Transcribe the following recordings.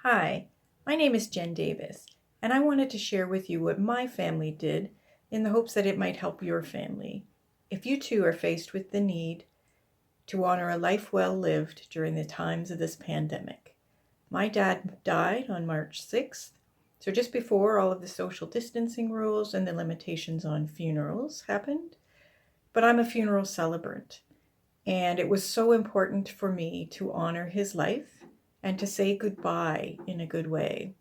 Hi, my name is Jen Davis, and I wanted to share with you what my family did in the hopes that it might help your family. If you too are faced with the need to honor a life well lived during the times of this pandemic. My dad died on March 6th, so just before all of the social distancing rules and the limitations on funerals happened. But I'm a funeral celebrant, and it was so important for me to honor his life and to say goodbye in a good way.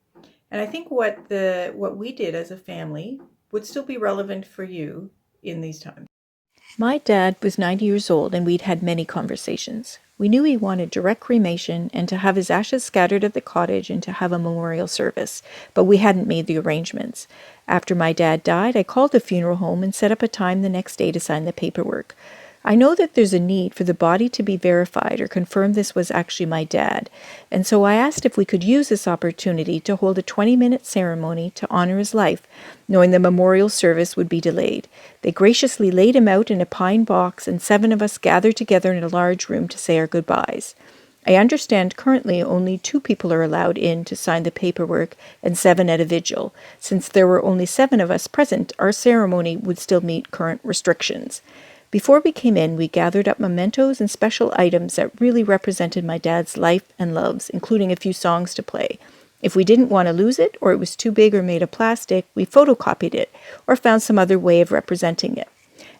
And I think what we did as a family would still be relevant for you in these times. My dad was 90 years old, and we'd had many conversations. We knew he wanted direct cremation and to have his ashes scattered at the cottage and to have a memorial service, but we hadn't made the arrangements. After my dad died, I called the funeral home and set up a time the next day to sign the paperwork. I know that there's a need for the body to be verified or confirm this was actually my dad, and so I asked if we could use this opportunity to hold a 20-minute ceremony to honor his life, knowing the memorial service would be delayed. They graciously laid him out in a pine box, and 7 of us gathered together in a large room to say our goodbyes. I understand currently only 2 people are allowed in to sign the paperwork and 7 at a vigil. Since there were only 7 of us present, our ceremony would still meet current restrictions. Before we came in, we gathered up mementos and special items that really represented my dad's life and loves, including a few songs to play. If we didn't want to lose it, or it was too big or made of plastic, we photocopied it, or found some other way of representing it.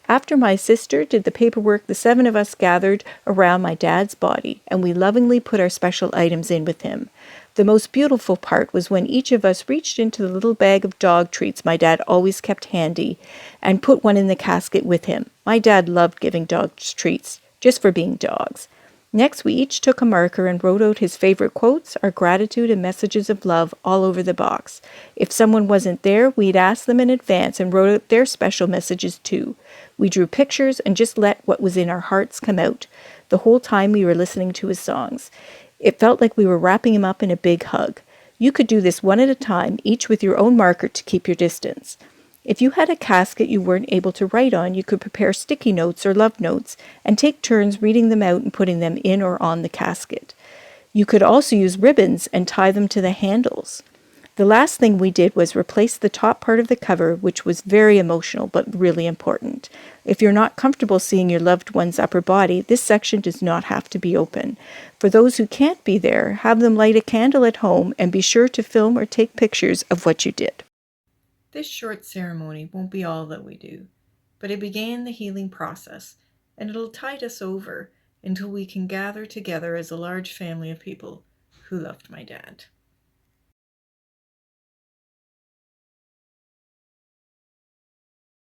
After my sister did the paperwork, the 7 of us gathered around my dad's body, and we lovingly put our special items in with him. The most beautiful part was when each of us reached into the little bag of dog treats my dad always kept handy and put one in the casket with him. My dad loved giving dogs treats, just for being dogs. Next, we each took a marker and wrote out his favorite quotes, our gratitude, and messages of love all over the box. If someone wasn't there, we'd ask them in advance and wrote out their special messages too. We drew pictures and just let what was in our hearts come out the whole time we were listening to his songs. It felt like we were wrapping him up in a big hug. You could do this one at a time, each with your own marker to keep your distance. If you had a casket you weren't able to write on, you could prepare sticky notes or love notes and take turns reading them out and putting them in or on the casket. You could also use ribbons and tie them to the handles. The last thing we did was replace the top part of the cover, which was very emotional but really important. If you're not comfortable seeing your loved one's upper body, this section does not have to be open. For those who can't be there, have them light a candle at home and be sure to film or take pictures of what you did. This short ceremony won't be all that we do, but it began the healing process, and it'll tide us over until we can gather together as a large family of people who loved my dad.